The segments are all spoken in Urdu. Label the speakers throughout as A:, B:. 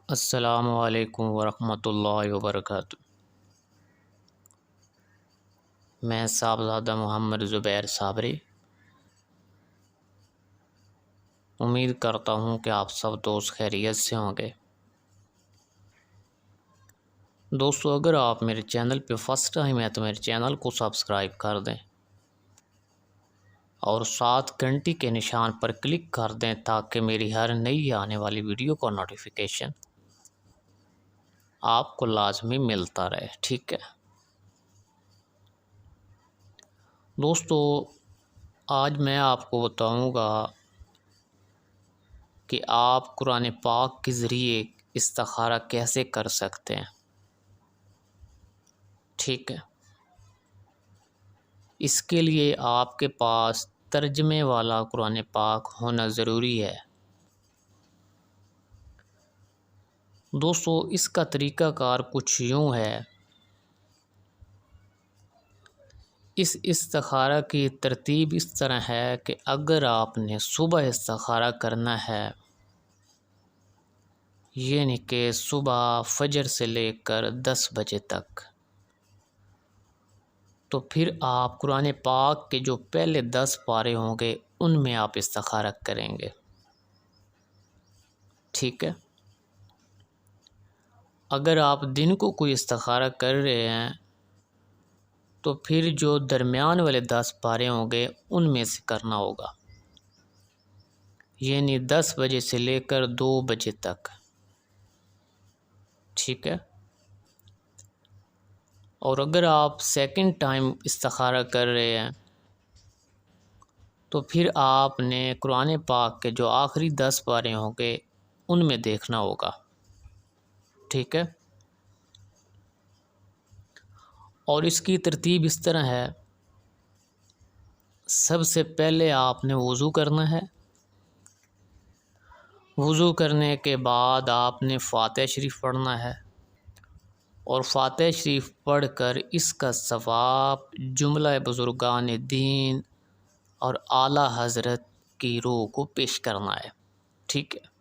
A: السلام علیکم ورحمۃ اللہ وبرکاتہ۔ میں صاحبزادہ محمد زبیر صابری امید کرتا ہوں کہ آپ سب دوست خیریت سے ہوں گے۔ دوستو، اگر آپ میرے چینل پہ فرسٹ ٹائم ہے تو میرے چینل کو سبسکرائب کر دیں اور ساتھ گھنٹی کے نشان پر کلک کر دیں تاکہ میری ہر نئی آنے والی ویڈیو کا نوٹیفیکیشن آپ کو لازمی ملتا رہے، ٹھیک ہے؟ دوستو، آج میں آپ کو بتاؤں گا کہ آپ قرآن پاک کے ذریعے استخارہ کیسے کر سکتے ہیں، ٹھیک ہے؟ اس کے لیے آپ کے پاس ترجمے والا قرآن پاک ہونا ضروری ہے۔ دوستو، اس کا طریقہ کار کچھ یوں ہے۔ اس استخارہ کی ترتیب اس طرح ہے کہ اگر آپ نے صبح استخارہ کرنا ہے، یعنی کہ صبح فجر سے لے کر 10 بجے تک، تو پھر آپ قرآن پاک کے جو پہلے 10 پارے ہوں گے ان میں آپ استخارہ کریں گے، ٹھیک ہے؟ اگر آپ دن کو کوئی استخارہ کر رہے ہیں تو پھر جو درمیان والے 10 پارے ہوں گے ان میں سے کرنا ہوگا، یعنی 10 بجے سے لے کر 2 بجے تک، ٹھیک ہے؟ اور اگر آپ سیکنڈ ٹائم استخارہ کر رہے ہیں تو پھر آپ نے قرآن پاک کے جو آخری 10 پارے ہوں گے ان میں دیکھنا ہوگا، ٹھیک ہے؟ اور اس کی ترتیب اس طرح ہے۔ سب سے پہلے آپ نے وضو کرنا ہے۔ وضو کرنے کے بعد آپ نے فاتحہ شریف پڑھنا ہے، اور فاتحہ شریف پڑھ کر اس کا ثواب جملہ بزرگان دین اور اعلیٰ حضرت کی روح کو پیش کرنا ہے، ٹھیک ہے؟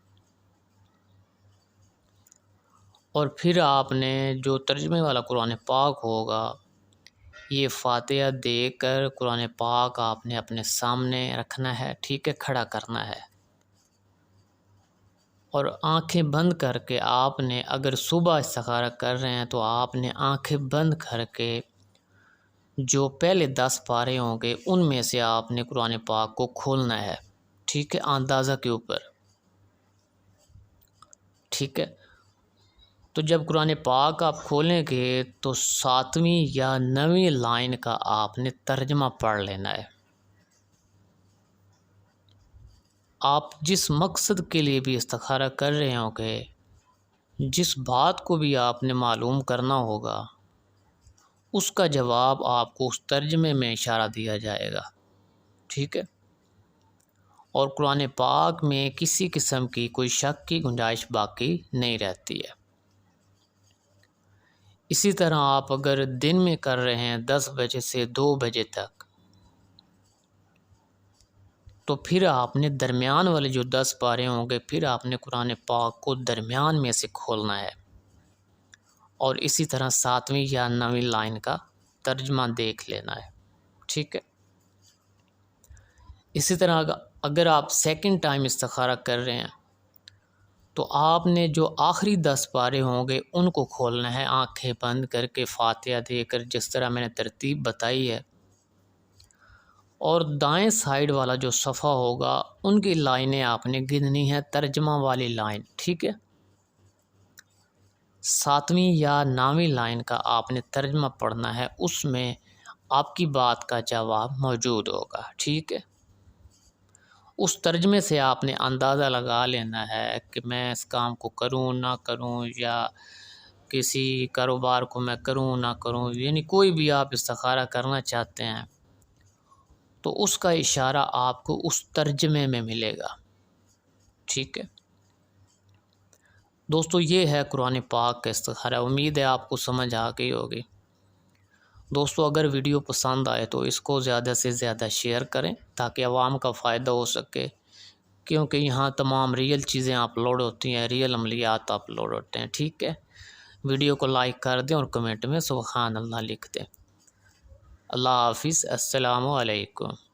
A: اور پھر آپ نے جو ترجمے والا قرآن پاک ہوگا، یہ فاتحہ دے کر قرآن پاک آپ نے اپنے سامنے رکھنا ہے، ٹھیک ہے؟ کھڑا کرنا ہے، اور آنکھیں بند کر کے آپ نے، اگر صبح استخارہ کر رہے ہیں تو آپ نے آنکھیں بند کر کے جو پہلے 10 پارے ہوں گے ان میں سے آپ نے قرآن پاک کو کھولنا ہے، ٹھیک ہے؟ اندازہ کے اوپر، ٹھیک ہے؟ تو جب قرآن پاک آپ کھولیں گے تو 7ویں یا 9ویں لائن کا آپ نے ترجمہ پڑھ لینا ہے۔ آپ جس مقصد کے لیے بھی استخارہ کر رہے ہوں گے، جس بات کو بھی آپ نے معلوم کرنا ہوگا، اس کا جواب آپ کو اس ترجمے میں اشارہ دیا جائے گا، ٹھیک ہے؟ اور قرآن پاک میں کسی قسم کی کوئی شک کی گنجائش باقی نہیں رہتی ہے۔ اسی طرح آپ اگر دن میں کر رہے ہیں 10 بجے سے 2 بجے تک، تو پھر آپ نے درمیان والے جو 10 پارے ہوں گے پھر آپ نے قرآن پاک کو درمیان میں سے کھولنا ہے، اور اسی طرح 7ویں یا 9ویں لائن کا ترجمہ دیکھ لینا ہے، ٹھیک ہے؟ اسی طرح اگر آپ سیکنڈ ٹائم استخارہ کر رہے ہیں تو آپ نے جو آخری 10 پارے ہوں گے ان کو کھولنا ہے، آنکھیں بند کر کے فاتحہ دے کر، جس طرح میں نے ترتیب بتائی ہے، اور دائیں سائیڈ والا جو صفحہ ہوگا ان کی لائنیں آپ نے گننی ہے، ترجمہ والی لائن، ٹھیک ہے؟ 7ویں یا 9ویں لائن کا آپ نے ترجمہ پڑھنا ہے، اس میں آپ کی بات کا جواب موجود ہوگا، ٹھیک ہے؟ اس ترجمے سے آپ نے اندازہ لگا لینا ہے کہ میں اس کام کو کروں نہ کروں، یا کسی کاروبار کو میں کروں نہ کروں، یعنی کوئی بھی آپ استخارہ کرنا چاہتے ہیں تو اس کا اشارہ آپ کو اس ترجمے میں ملے گا، ٹھیک ہے؟ دوستو، یہ ہے قرآن پاک کا استخارہ۔ امید ہے آپ کو سمجھ آ گئی ہوگی۔ دوستو، اگر ویڈیو پسند آئے تو اس کو زیادہ سے زیادہ شیئر کریں تاکہ عوام کا فائدہ ہو سکے۔ کیونکہ یہاں تمام ریئل چیزیں اپلوڈ ہوتی ہیں، ریئل عملیات اپلوڈ ہوتے ہیں، ٹھیک ہے۔ ویڈیو کو لائک کر دیں اور کمنٹ میں سبحان اللہ لکھ دیں۔ اللہ حافظ، السلام علیکم۔